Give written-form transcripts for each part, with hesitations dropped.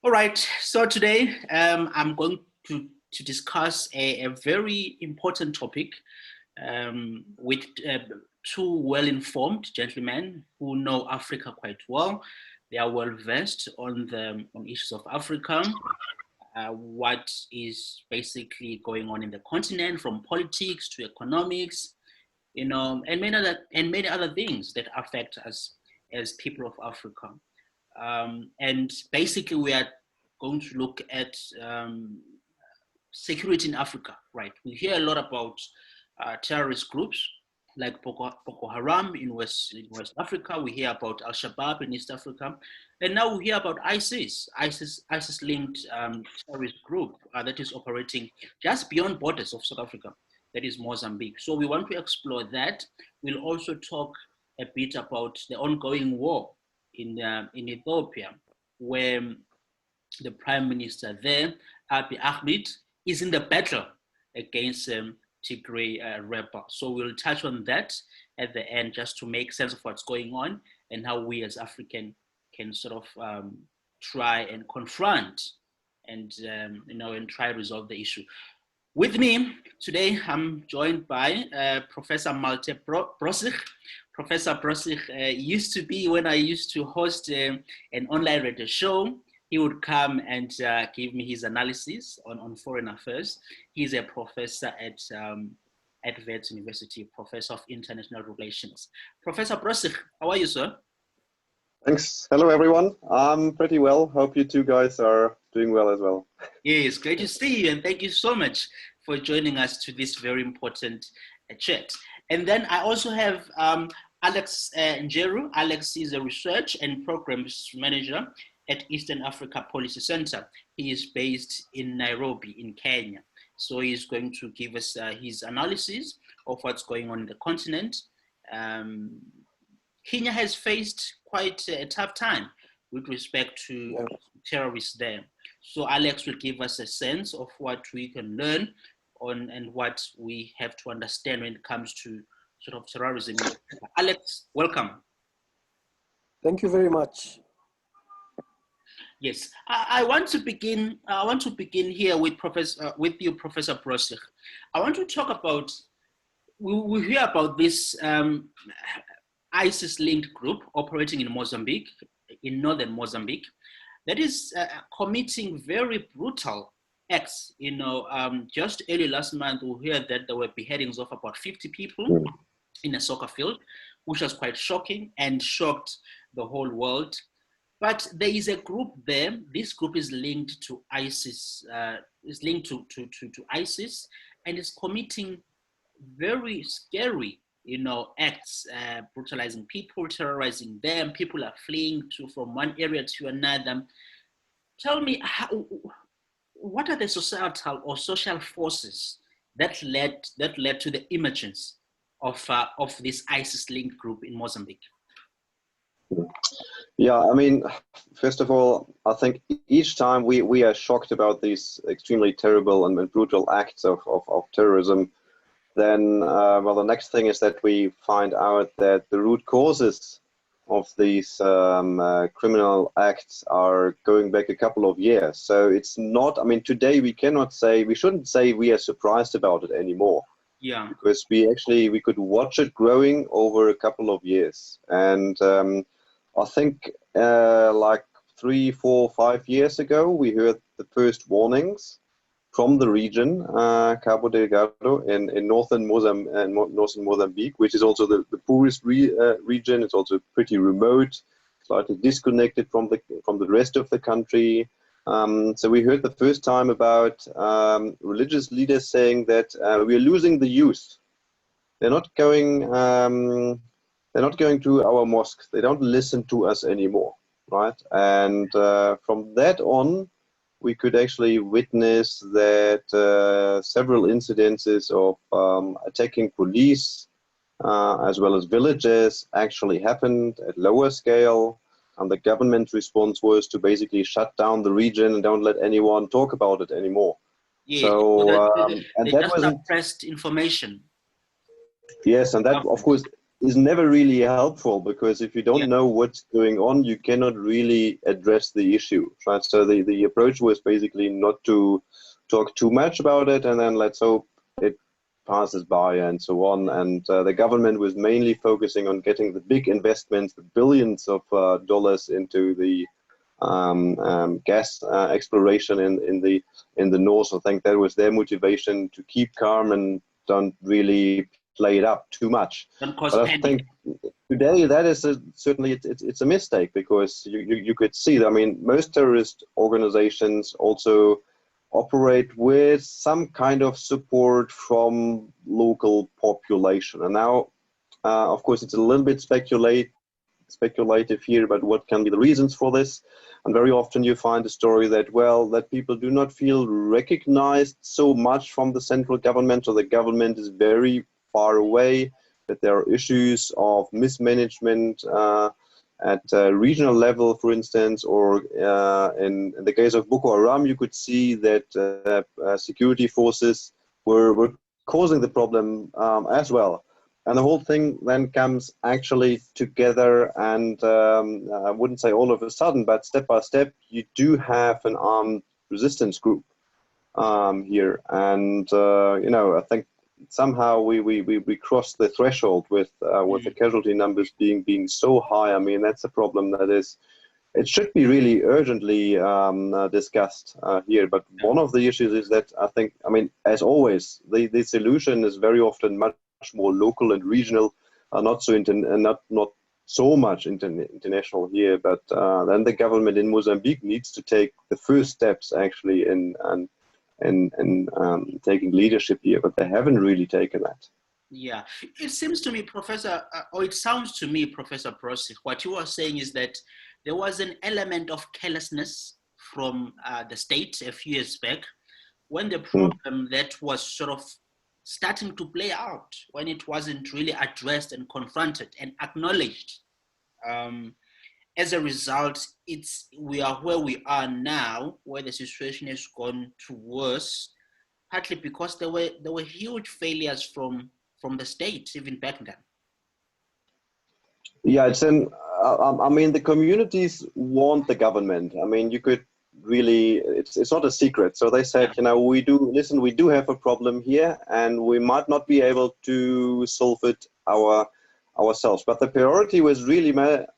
All right, so today I'm going to discuss a very important topic with two well-informed gentlemen who know Africa quite well. They are well-versed on issues of Africa, what is basically going on in the continent, from politics to economics, and many other things that affect us as people of Africa. And basically, we are going to look at security in Africa, right? We hear a lot about terrorist groups like Boko Haram in West Africa. We hear about Al Shabaab in East Africa, and now we hear about ISIS-linked terrorist group that is operating just beyond borders of South Africa. That is Mozambique. So we want to explore that. We'll also talk a bit about the ongoing war in Ethiopia, where the Prime Minister there, Abiy Ahmed, is in the battle against Tigray rebels. So we'll touch on that at the end, just to make sense of what's going on and how we as African can sort of try and confront and and try to resolve the issue. With me today, I'm joined by Professor Malte Brosig. Professor Brosig used to be, when I used to host an online radio show, he would come and give me his analysis on foreign affairs. He's a professor at Wits University, professor of international relations. Professor Brosig, how are you, sir? Thanks. Hello, everyone. I'm pretty well. Hope you two guys are doing well as well. Yes, great to see you, and thank you so much for joining us to this very important chat. And then I also have Alex Njeru. Alex is a research and programs manager at Eastern Africa Policy Center. He is based in Nairobi in Kenya. So he's going to give us his analysis of what's going on in the continent. Kenya has faced quite a tough time with respect to terrorists there. So Alex will give us a sense of what we can learn on and what we have to understand when it comes to sort of terrorism. Alex, welcome. Thank you very much. Yes, I want to begin. I want to begin here with you, Professor Brosig. I want to talk about. We hear about this ISIS-linked group operating in Mozambique, in northern Mozambique, that is committing very brutal acts. Just early last month, we heard that there were beheadings of about 50 people in a soccer field, which was quite shocking and shocked the whole world. But there is a group there. This group is linked to ISIS, to ISIS, and is committing very scary, acts, brutalizing people, terrorizing them. People are fleeing from one area to another. Tell me, what are the societal or social forces that led to the emergence of this ISIS-linked group in Mozambique? Yeah, I mean, first of all, I think each time we are shocked about these extremely terrible and brutal acts of terrorism, then well, the next thing is that we find out that the root causes of these criminal acts are going back a couple of years. So it's not, I mean, today we shouldn't say we are surprised about it anymore. Yeah. Because we could watch it growing over a couple of years. And I think like 3, 4, 5 years ago, we heard the first warnings from the region, Cabo Delgado, in northern Mozambique, which is also the poorest region. It's also pretty remote, slightly disconnected from the rest of the country. So we heard the first time about religious leaders saying that we are losing the youth. They're not going to our mosques. They don't listen to us anymore, right? And from that on, we could actually witness that several incidences of attacking police as well as villages actually happened at lower scale. And the government response was to basically shut down the region and don't let anyone talk about it anymore. Yeah, so they just suppressed information. Yes, and that, of course, is never really helpful, because if you don't know what's going on, you cannot really address the issue, right? So the approach was basically not to talk too much about it, and then let's hope it passes by and so on. And the government was mainly focusing on getting the big investments, the billions of dollars into the gas exploration in the north. I think that was their motivation, to keep calm and don't really play it up too much. But I think today that is certainly it's a mistake, because you could see that, I mean, most terrorist organizations also operate with some kind of support from local population. And now, of course, it's a little bit speculative here about what can be the reasons for this. And very often you find a story that, well, that people do not feel recognized so much from the central government, or the government is very far away, that there are issues of mismanagement at regional level, for instance, or in the case of Boko Haram, you could see that security forces were causing the problem as well. And the whole thing then comes actually together, and I wouldn't say all of a sudden, but step by step, you do have an armed resistance group here. And, you know, I think somehow we crossed the threshold with the casualty numbers being so high. I mean, that's a problem that is, it should be really urgently discussed here. But one of the issues is that I think, I mean, as always, the solution is very often much more local and regional, not so much international here. But then the government in Mozambique needs to take the first steps actually in taking leadership here, but they haven't really taken that. Yeah, it seems to me, Professor, or it sounds to me, Professor Brosig, what you are saying is that there was an element of carelessness from the state a few years back, when the problem that was sort of starting to play out, when it wasn't really addressed and confronted and acknowledged. As a result, we are where we are now, where the situation has gone to worse, partly because there were huge failures from the state even back then. Yeah, I mean, the communities want the government. I mean, you could really, it's not a secret. So they said, you know, we do have a problem here, and we might not be able to solve it ourselves. But the priority was really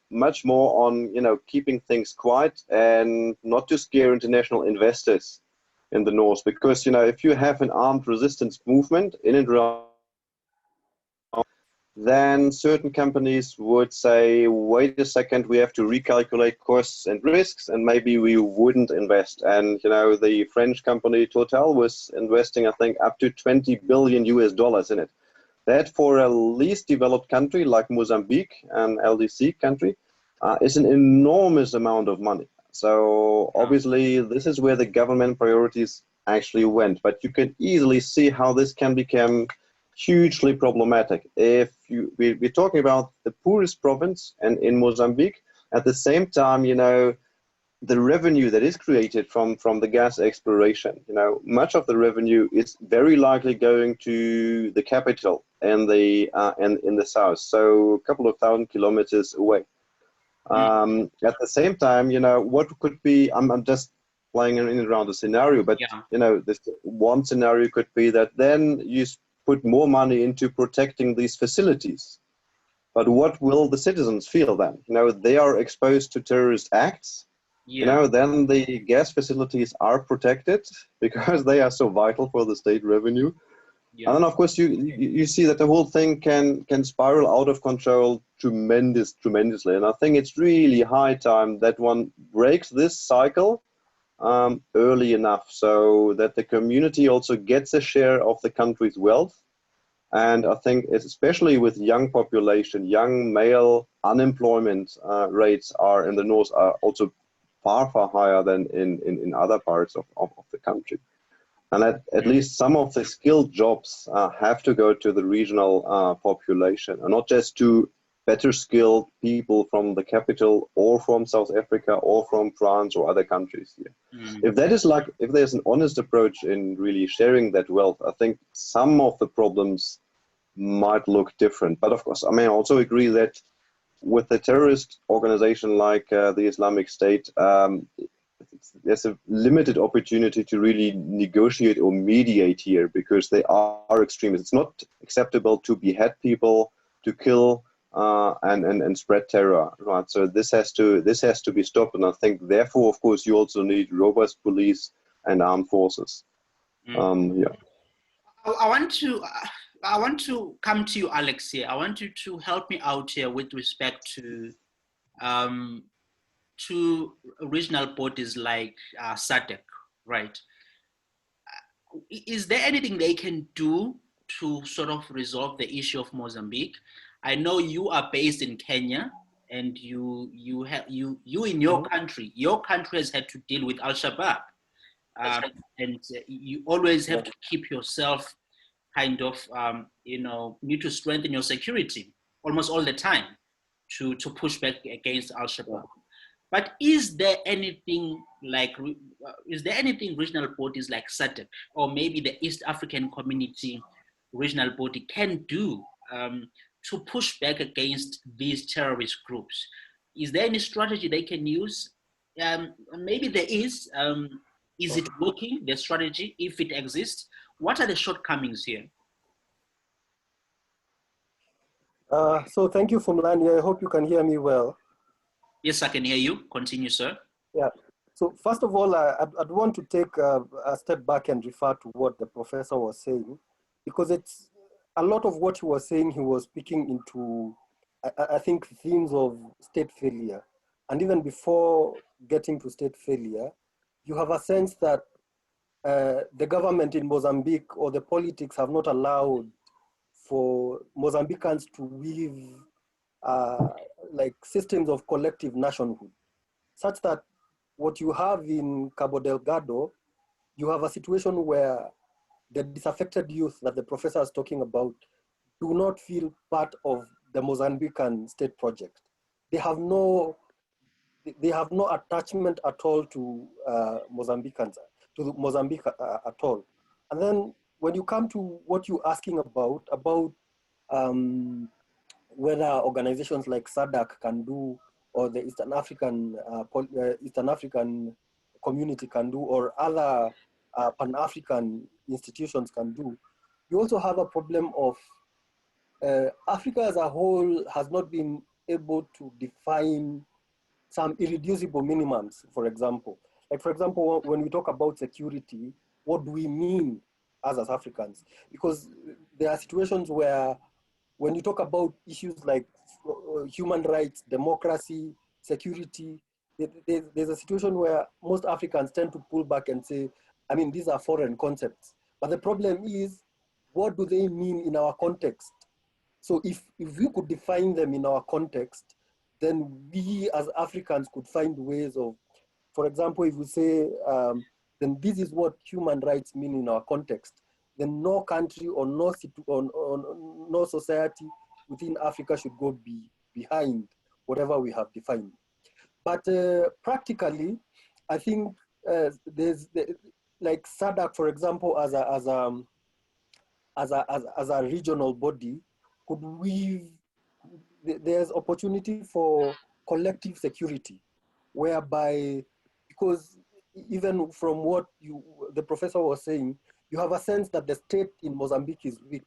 much more on, you know, keeping things quiet and not to scare international investors in the north. Because, you know, if you have an armed resistance movement in and around, then certain companies would say, wait a second, we have to recalculate costs and risks, and maybe we wouldn't invest. And, you know, the French company Total was investing, I think, up to $20 billion in it. That, for a least developed country like Mozambique, an LDC country, is an enormous amount of money. So obviously this is where the government priorities actually went. But you can easily see how this can become hugely problematic. If we're talking about the poorest province and in Mozambique, at the same time, you know, the revenue that is created from the gas exploration, you know, much of the revenue is very likely going to the capital and in the south, so a couple of thousand kilometers away. At the same time, you know, what could be, I'm just playing in and around the scenario, but you know, this one scenario could be that then you put more money into protecting these facilities. But what will the citizens feel then? You know, they are exposed to terrorist acts. You know, then the gas facilities are protected because they are so vital for the state revenue. And then, of course, you see that the whole thing can spiral out of control tremendously. And I think it's really high time that one breaks this cycle early enough, so that the community also gets a share of the country's wealth. And I think especially with young population, young male unemployment rates are in the north are also far higher than in other parts of the country. And at least some of the skilled jobs have to go to the regional population, and not just to better skilled people from the capital or from South Africa or from France or other countries here. If that is if there's an honest approach in really sharing that wealth, I think some of the problems might look different. But of course, I mean, I also agree that with a terrorist organization like the Islamic State, there's a limited opportunity to really negotiate or mediate here because they are extremists. It's not acceptable to behead people, to kill, and spread terror, right? So this has to be stopped, and I think therefore, of course, you also need robust police and armed forces. Yeah. I want to come to you, Alex. Here, I want you to help me out here with respect to regional bodies like SADC, right? Is there anything they can do to sort of resolve the issue of Mozambique? I know you are based in Kenya, and you in your country has had to deal with Al-Shabaab, and you always have to keep yourself kind of need to strengthen your security almost all the time to push back against Al-Shabaab. But is there anything regional bodies like SADC or maybe the East African Community regional body can do to push back against these terrorist groups? Is there any strategy they can use? Maybe there is. Is it working, the strategy, if it exists? What are the shortcomings here? So thank you, Phumlani. I hope you can hear me well. Yes, I can hear you. Continue, sir. Yeah. So first of all, I'd want to take a step back and refer to what the professor was saying, because it's a lot of what he was saying, he was speaking into, I think, themes of state failure. And even before getting to state failure, you have a sense that the government in Mozambique or the politics have not allowed for Mozambicans to weave like systems of collective nationhood, such that what you have in Cabo Delgado, you have a situation where the disaffected youth that the professor is talking about do not feel part of the Mozambican state project. They have no attachment at all to Mozambicans, to Mozambique at all. And then when you come to what you're asking about whether organizations like SADC can do, or the Eastern African community can do, or other Pan-African institutions can do, you also have a problem of Africa as a whole has not been able to define some irreducible minimums, for example. Like, for example, when we talk about security, what do we mean as Africans? Because there are situations where when you talk about issues like human rights, democracy, security, there's a situation where most Africans tend to pull back and say, I mean, these are foreign concepts. But the problem is, what do they mean in our context? So if we could define them in our context, then we as Africans could find ways of, for example, if we say, then this is what human rights mean in our context, then no country or no society within Africa should go behind whatever we have defined. But practically, I think there's like SADC, for example, as a regional body, could weave. There's opportunity for collective security, whereby, because even from what the professor was saying, you have a sense that the state in Mozambique is weak.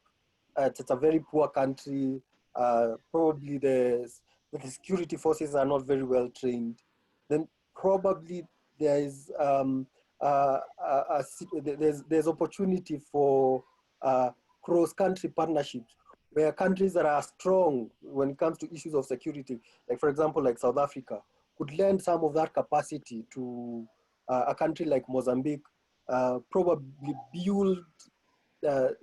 It's a very poor country. Probably the security forces are not very well trained. Then probably there is there's opportunity for cross-country partnerships, where countries that are strong when it comes to issues of security, like for example, like South Africa, could lend some of that capacity to a country like Mozambique, probably build the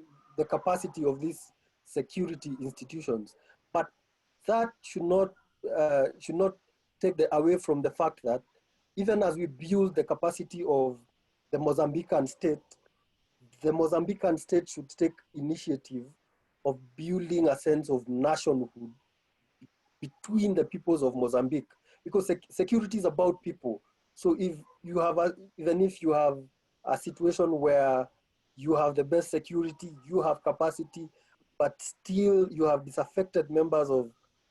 capacity of these security institutions. But that should not take away from the fact that even as we build the capacity of the Mozambican state should take initiative of building a sense of nationhood between the peoples of Mozambique, because security is about people. So if you have even if you have a situation where you have the best security, you have capacity, but still you have disaffected members of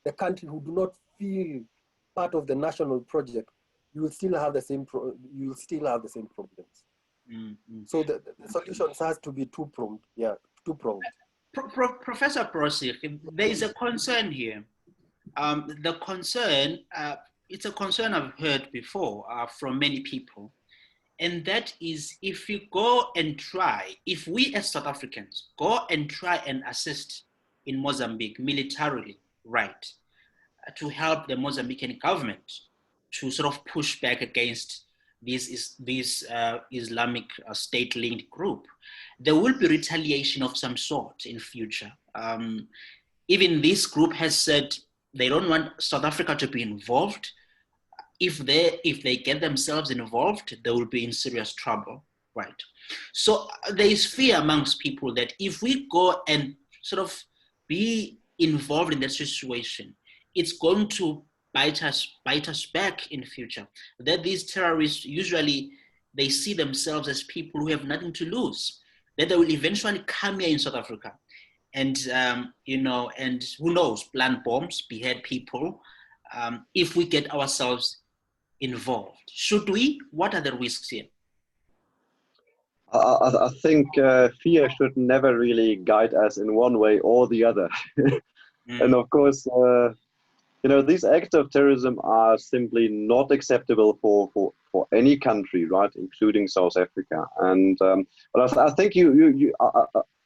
the country who do not feel part of the national project, you will still have the same problems. Mm-hmm. So the solutions has to be two-pronged. Yeah, two-pronged. Professor Brosig, there is a concern here. The concern, it's a concern I've heard before from many people, and that is if we as South Africans go and try and assist in Mozambique militarily, right, to help the Mozambican government to sort of push back against this Islamic state-linked group, there will be retaliation of some sort in future. Even this group has said they don't want South Africa to be involved. If they get themselves involved, they will be in serious trouble, right? So there is fear amongst people that if we go and sort of be involved in that situation, it's going to bite us back in the future. That these terrorists usually they see themselves as people who have nothing to lose. That they will eventually come here in South Africa, and and who knows, plant bombs, behead people. If we get ourselves involved, should we? What are the risks here? I think fear should never really guide us in one way or the other. And of course, these acts of terrorism are simply not acceptable for any country, right, including South Africa. And but I think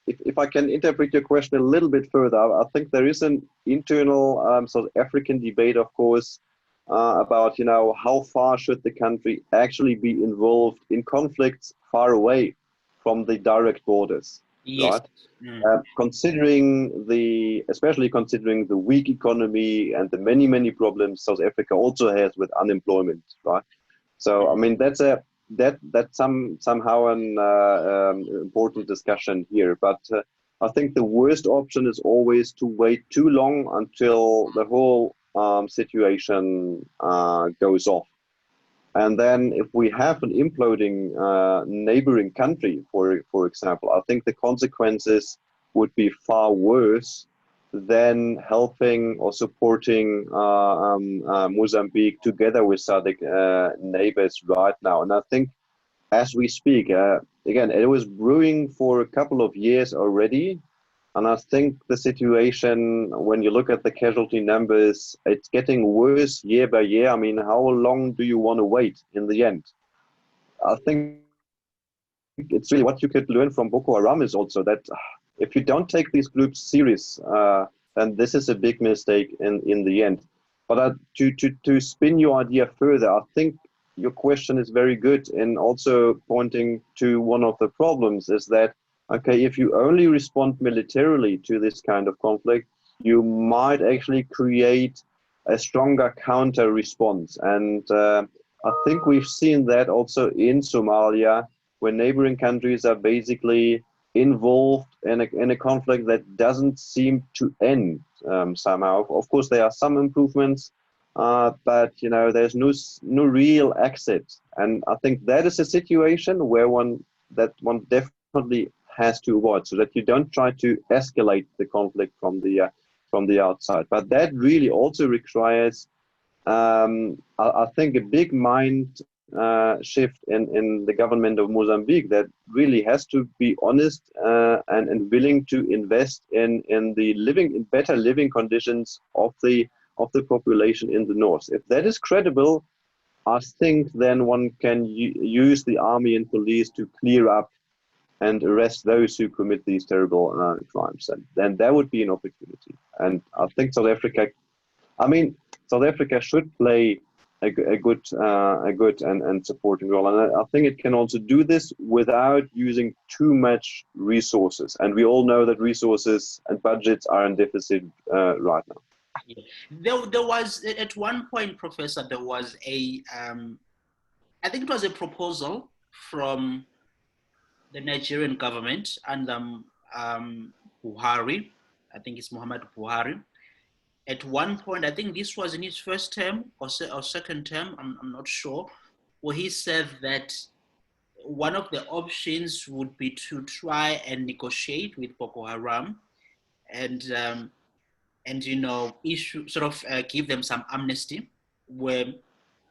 if I can interpret your question a little bit further, I think there is an internal South African debate, of course, about how far should the country actually be involved in conflicts far away from the direct borders, yes. Right? Especially considering the weak economy and the many problems South Africa also has with unemployment, right? So I mean that's somehow an important discussion here, but I think the worst option is always to wait too long until the whole situation goes off. And then if we have an imploding neighboring country, for example, I think the consequences would be far worse than helping or supporting Mozambique together with SADC neighbors right now. And I think as we speak, again, it was brewing for a couple of years already. And I think the situation, when you look at the casualty numbers, it's getting worse year by year. I mean, how long do you want to wait in the end? I think it's really what you could learn from Boko Haram is also that if you don't take these groups serious, then this is a big mistake in the end. But to spin your idea further, I think your question is very good, and also pointing to one of the problems is that, okay, if you only respond militarily to this kind of conflict, you might actually create a stronger counter response. And I think we've seen that also in Somalia, where neighboring countries are basically involved in a conflict that doesn't seem to end somehow. Of course, there are some improvements, but there's no real exit. And I think that is a situation where one definitely has to avoid, so that you don't try to escalate the conflict from the outside. But that really also requires, I think, a big mind shift in the government of Mozambique that really has to be honest and willing to invest in better living conditions of the population in the north. If that is credible, I think then one can use the army and police to clear up and arrest those who commit these terrible crimes. And then there would be an opportunity. And I think South Africa should play a good and supporting role. And I think it can also do this without using too much resources. And we all know that resources and budgets are in deficit right now. Yeah. There was, at one point, Professor, there was I think it was a proposal from the Nigerian government and Buhari. I think it's Muhammad Buhari. At one point, I think this was in his first term or second term, I'm not sure, where he said that one of the options would be to try and negotiate with Boko Haram and you know, issue sort of give them some amnesty where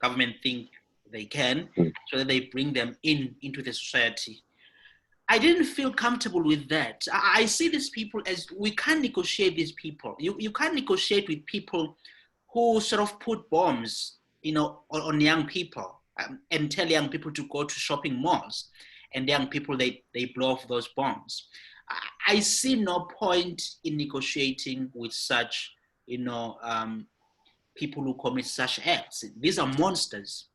government think they can, so that they bring them into the society. I didn't feel comfortable with that. I see these people as, we can't negotiate these people. You can't negotiate with people who sort of put bombs, you know, on young people, and tell young people to go to shopping malls, and young people, they blow off those bombs. I see no point in negotiating with such, you know, people who commit such acts. These are monsters.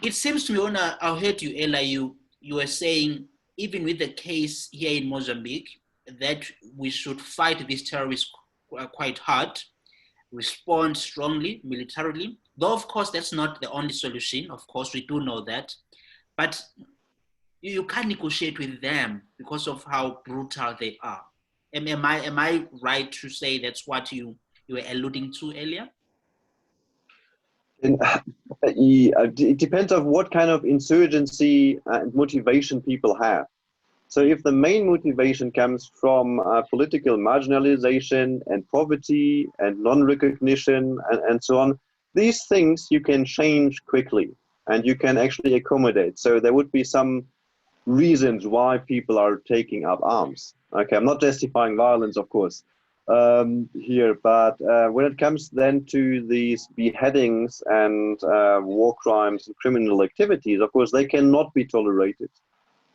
It seems to me, when I heard you, Ella, you were saying, even with the case here in Mozambique, that we should fight these terrorists quite hard, respond strongly militarily. Though, of course, that's not the only solution. Of course, we do know that. But you can't negotiate with them because of how brutal they are. Am I right to say that's what you were alluding to earlier? And, it depends on what kind of insurgency and motivation people have. So if the main motivation comes from political marginalization and poverty and non-recognition and so on, these things you can change quickly and you can actually accommodate. So there would be some reasons why people are taking up arms. Okay, I'm not justifying violence, of course, here, but when it comes then to these beheadings and war crimes and criminal activities, of course, they cannot be tolerated.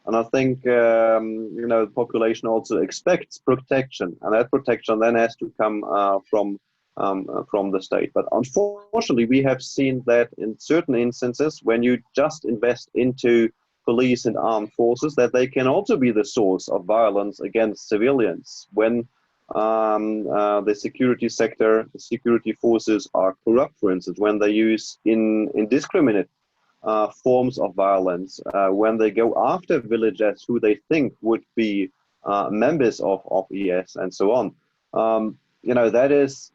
And I think, you know, the population also expects protection, and that protection then has to come from the state. But unfortunately, we have seen that in certain instances, when you just invest into police and armed forces, that they can also be the source of violence against civilians. When the security sector, the security forces are corrupt, for instance, when they use indiscriminate forms of violence, when they go after villagers who they think would be members of ES and so on. You know, that is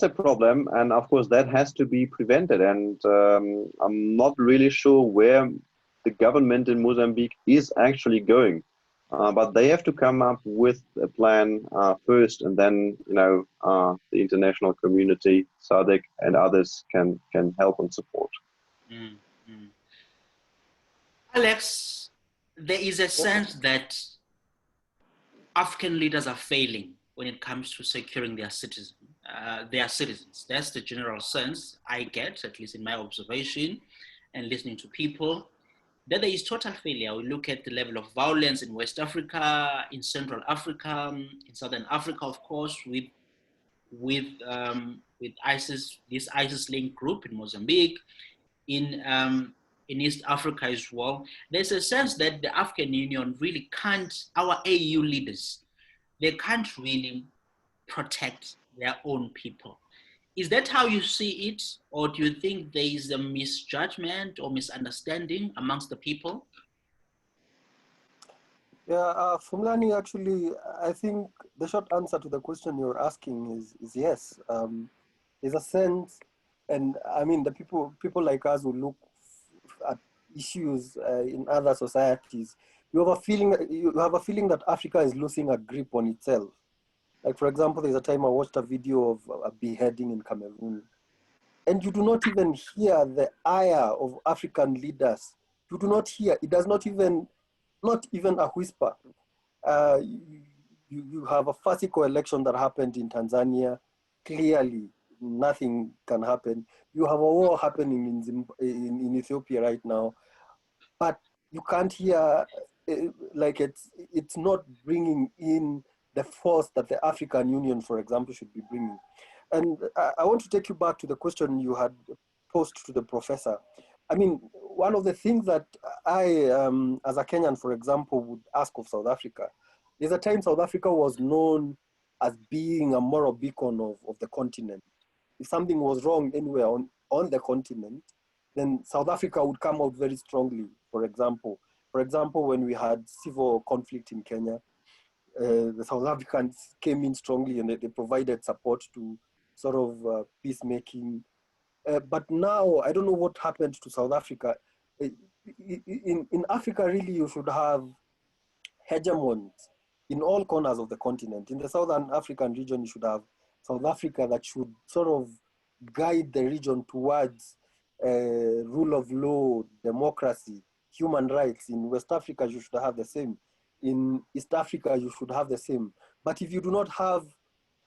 a problem, and of course that has to be prevented. And I'm not really sure where the government in Mozambique is actually going, but they have to come up with a plan first, and then, you know, the international community, SADC and others can help and support. Mm, mm. Alex, there is a sense that African leaders are failing when it comes to securing their citizens. That's the general sense I get, at least in my observation and listening to people, that there is total failure. We look at the level of violence in West Africa, in Central Africa, in Southern Africa, of course, with ISIS, this ISIS-linked group in Mozambique, in East Africa as well. There's a sense that the African Union really can't, our AU leaders, they can't really protect their own people. Is that how you see it? Or do you think there is a misjudgment or misunderstanding amongst the people? Yeah, Phumlani, actually, I think the short answer to the question you're asking is yes. There's a sense, and I mean, the people like us who look at issues in other societies, you have a feeling that Africa is losing a grip on itself. Like, for example, there's a time I watched a video of a beheading in Cameroon, and you do not even hear the ire of African leaders. You do not hear, it does not even a whisper. You have a farcical election that happened in Tanzania. Clearly, nothing can happen. You have a war happening in Ethiopia right now, but you can't hear, like it's not bringing in the force that the African Union, for example, should be bringing. And I want to take you back to the question you had posed to the professor. I mean, one of the things that I, as a Kenyan, for example, would ask of South Africa, there's a time South Africa was known as being a moral beacon of the continent. If something was wrong anywhere on the continent, then South Africa would come out very strongly, for example. For example, when we had civil conflict in Kenya, the South Africans came in strongly and they provided support to sort of peacemaking. But now, I don't know what happened to South Africa. In Africa, really, you should have hegemons in all corners of the continent. In the Southern African region, you should have South Africa that should sort of guide the region towards rule of law, democracy, human rights. In West Africa, you should have the same. In East Africa, you should have the same. But if you do not have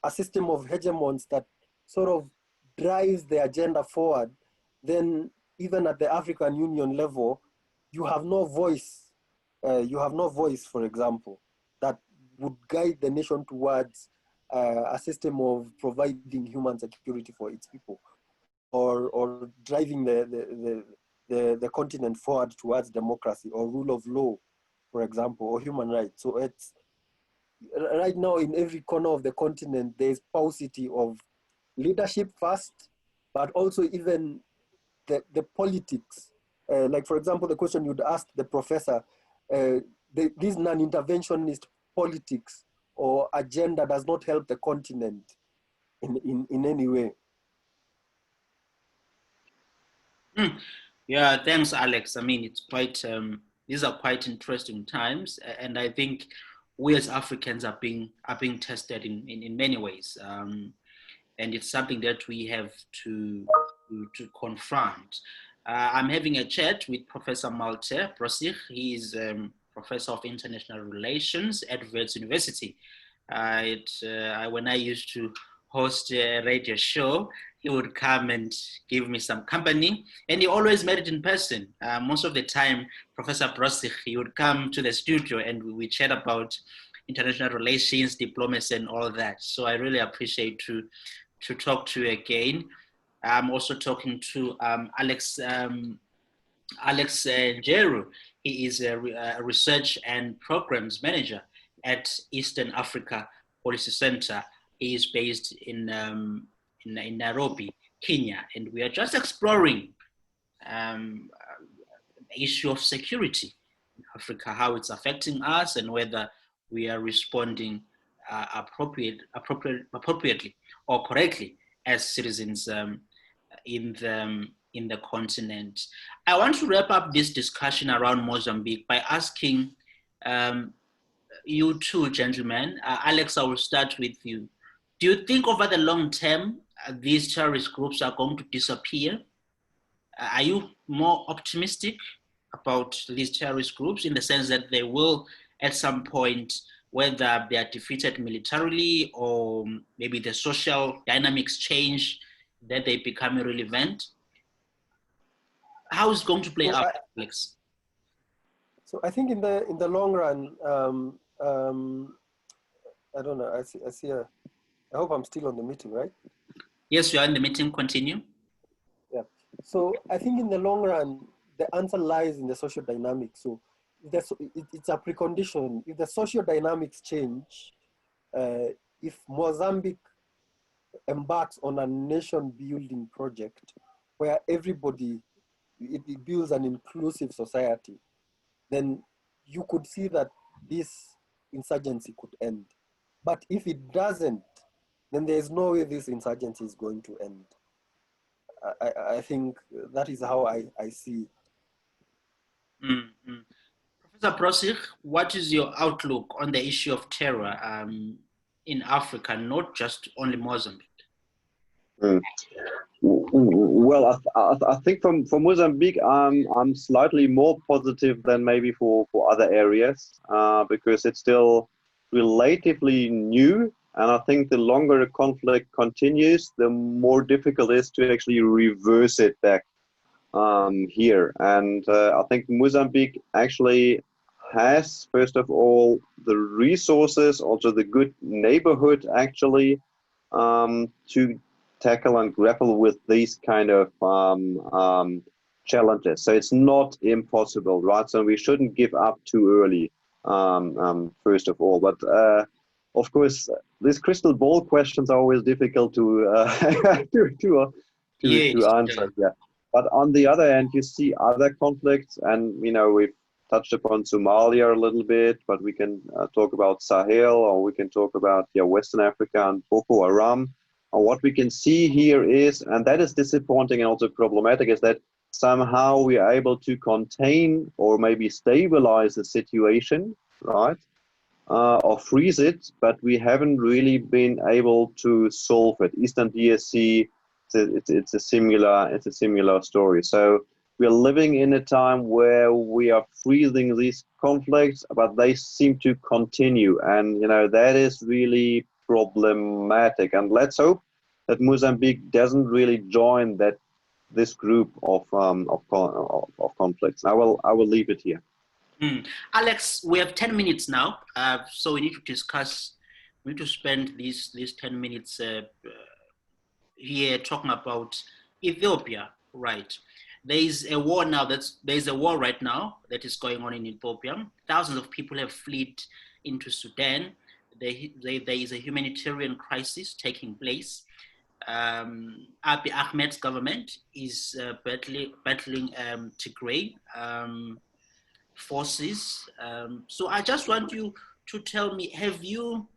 a system of hegemons that sort of drives the agenda forward, then even at the African Union level, you have no voice. You have no voice, for example, that would guide the nation towards a system of providing human security for its people, or driving the continent forward towards democracy or rule of law, for example, or human rights. So it's right now in every corner of the continent, there's paucity of leadership first, but also even the politics. Like, for example, the question you'd ask the professor, this non-interventionist politics or agenda does not help the continent in any way. Yeah, thanks, Alex. I mean, it's quite, these are quite interesting times. And I think we as Africans are being tested in many ways. And it's something that we have to confront. I'm having a chat with Professor Malte Brosig. He is Professor of International Relations at Wits University. When I used to host a radio show, he would come and give me some company, and he always met it in person. Most of the time, Professor Brosig, he would come to the studio and we chat about international relations, diplomacy, and all that. So I really appreciate to talk to you again. I'm also talking to Alex Njeru. He is a research and programs manager at Eastern Africa Policy Center. He is based in Nairobi, Kenya, and we are just exploring the issue of security in Africa, how it's affecting us, and whether we are responding appropriately or correctly as citizens in the continent. I want to wrap up this discussion around Mozambique by asking you two gentlemen. Alex, I will start with you. Do you think over the long term, these terrorist groups are going to disappear? Are you more optimistic about these terrorist groups in the sense that they will, at some point, whether they are defeated militarily or maybe the social dynamics change, that they become irrelevant? How is it going to play out, Alex? So I think in the long run, I don't know. I see. I hope I'm still on the meeting, right? Yes, you are in the meeting. Continue. Yeah. So I think in the long run, the answer lies in the social dynamics. So it's a precondition. If the social dynamics change, if Mozambique embarks on a nation-building project where everybody, it builds an inclusive society, then you could see that this insurgency could end. But if it doesn't, then there's no way this insurgency is going to end. I think that is how I see it. Mm-hmm. Professor Brosig, what is your outlook on the issue of terror in Africa, not just only Mozambique? Well, I think for Mozambique, I'm slightly more positive than maybe for other areas because it's still relatively new. And I think the longer the conflict continues, the more difficult it is to actually reverse it back here. And I think Mozambique actually has, first of all, the resources, also the good neighborhood actually to tackle and grapple with these kind of challenges. So it's not impossible, right? So we shouldn't give up too early, first of all. But of course, these crystal ball questions are always difficult to answer. Yeah. But on the other hand, you see other conflicts, and we've touched upon Somalia a little bit, but we can talk about Sahel, or we can talk about Western Africa and Boko Haram. And what we can see here is, and that is disappointing and also problematic, is that somehow we are able to contain or maybe stabilize the situation, right? or freeze it, but we haven't really been able to solve it. Eastern DRC, it's a similar story. So we are living in a time where we are freezing these conflicts, but they seem to continue, and that is really problematic. And let's hope that Mozambique doesn't really join this group of conflicts. I will leave it here. Alex, we have 10 minutes now, so we need to discuss. We need to spend these 10 minutes here talking about Ethiopia, right? There is a war now. There's a war right now that is going on in Ethiopia. Thousands of people have fled into Sudan. There is a humanitarian crisis taking place. Abiy Ahmed's government is battling Tigray forces. So I just want you to tell me: Have you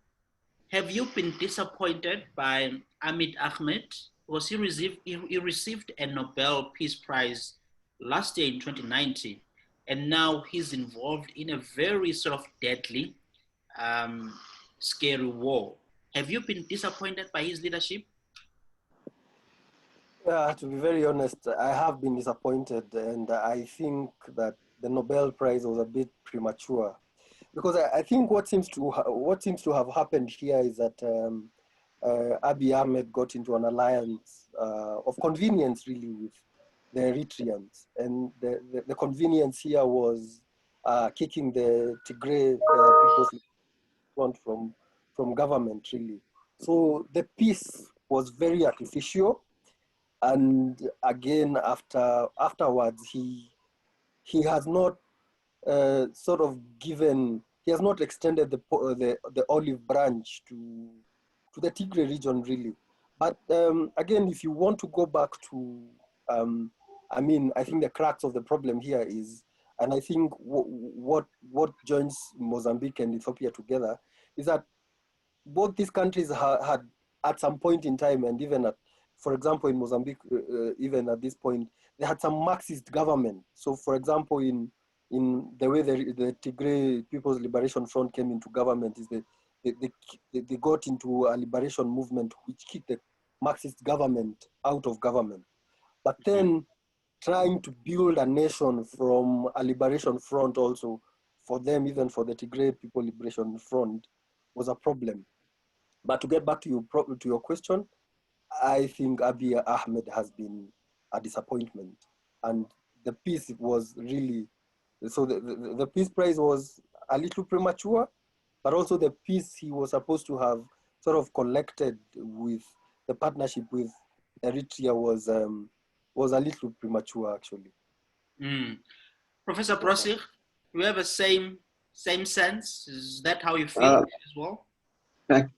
been disappointed by Abiy Ahmed? Because he received a Nobel Peace Prize last year in 2019, and now he's involved in a very sort of deadly, scary war. Have you been disappointed by his leadership? Yeah, to be very honest, I have been disappointed, and I think that the Nobel Prize was a bit premature, because I think what seems to have happened here is that Abiy Ahmed got into an alliance of convenience, really, with the Eritreans, and the convenience here was kicking the Tigray People's Front from government, really. So the peace was very artificial. And again, afterwards, he has not he has not extended the olive branch to the Tigray region, really. But again, if you want to go back to, I think the crux of the problem here is, and I think what joins Mozambique and Ethiopia together is that both these countries had at some point in time, and even for example, in Mozambique, even at this point, they had some Marxist government. So, for example, in the way the Tigray People's Liberation Front came into government, is they got into a liberation movement which kicked the Marxist government out of government. But then trying to build a nation from a liberation front also, for them, even for the Tigray People Liberation Front, was a problem. But to get back to your question, I think Abiy Ahmed has been a disappointment, and the peace was really, so the Peace Prize was a little premature, but also the peace he was supposed to have sort of collected with the partnership with Eritrea was a little premature, actually. Professor Brosig, do you have a same sense? Is that how you feel as well?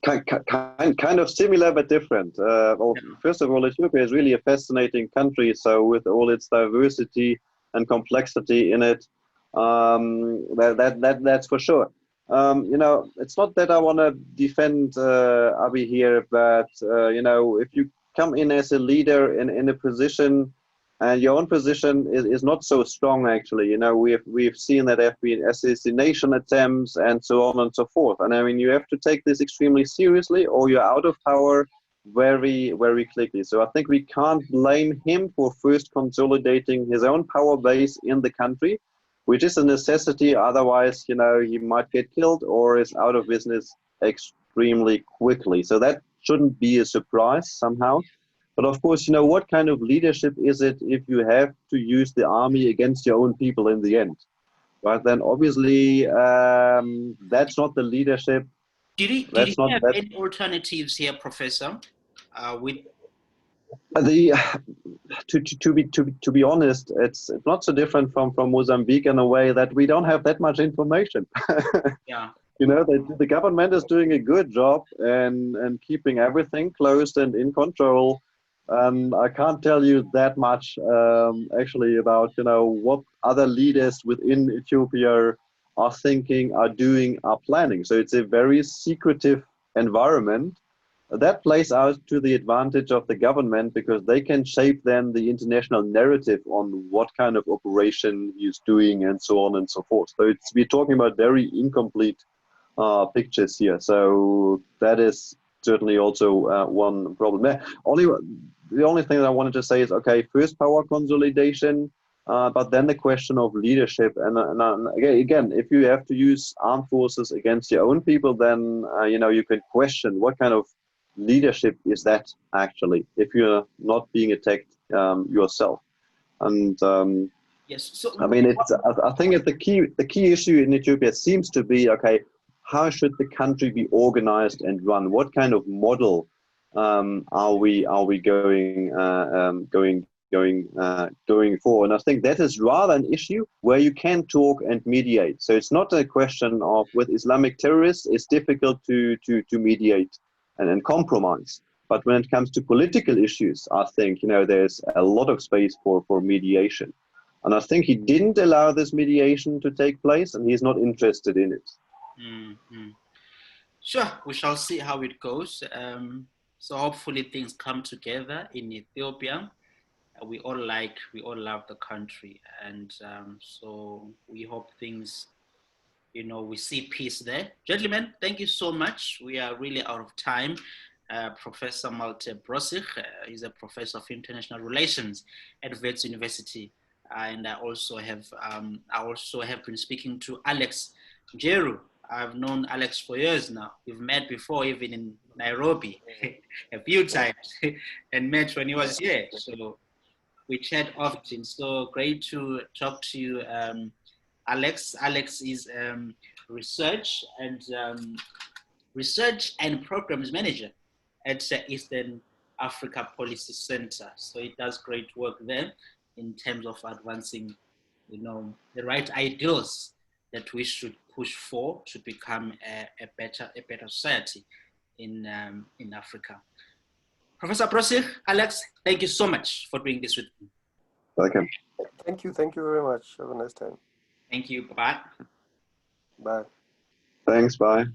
Kind of similar but different. First of all, Ethiopia is really a fascinating country. So with all its diversity and complexity in it, that's for sure. It's not that I want to defend Abiy here, but if you come in as a leader in a position, and your own position is not so strong, actually. We've seen that there have been assassination attempts and so on and so forth. And I mean, you have to take this extremely seriously, or you're out of power very, very quickly. So I think we can't blame him for first consolidating his own power base in the country, which is a necessity. Otherwise, he might get killed or is out of business extremely quickly. So that shouldn't be a surprise somehow. But of course, what kind of leadership is it if you have to use the army against your own people in the end? But then obviously, that's not the leadership. Did he have any alternatives here, Professor? To be honest, it's not so different from Mozambique in a way that we don't have that much information. Yeah. The government is doing a good job and keeping everything closed and in control. I can't tell you that much actually about what other leaders within Ethiopia are thinking, are doing, are planning. So it's a very secretive environment. That plays out to the advantage of the government, because they can shape then the international narrative on what kind of operation he's doing and so on and so forth. So we're talking about very incomplete pictures here. So that is certainly also one problem. The only thing that I wanted to say is, okay, first power consolidation, but then the question of leadership. And again, if you have to use armed forces against your own people, then you can question what kind of leadership is that actually, if you're not being attacked yourself. And yes. So I mean, I think the key issue in Ethiopia seems to be, okay, how should the country be organized and run? What kind of model are we going for? And I think that is rather an issue where you can talk and mediate. So it's not a question of, with Islamic terrorists, it's difficult to mediate and compromise. But when it comes to political issues, I think there's a lot of space for mediation. And I think he didn't allow this mediation to take place, and he's not interested in it. Mm-hmm. Sure, we shall see how it goes. So hopefully things come together in Ethiopia. We all love the country, and so we hope things, we see peace there. Gentlemen, thank you so much. We are really out of time. Professor Malte Brosig is a professor of international relations at Wits University, and I also have been speaking to Alex Njeru. I've known Alex for years now. We've met before, even in Nairobi, a few times, and met when he was here. So we chat often. So great to talk to you, Alex. Alex is research and programs manager at Eastern Africa Policy Center. So it does great work there in terms of advancing, the right ideals that we should push for to become a better society in Africa. Professor Brosig, Alex, thank you so much for doing this with me. Welcome. Thank you very much. Have a nice time. Thank you. Bye. Bye. Thanks. Bye.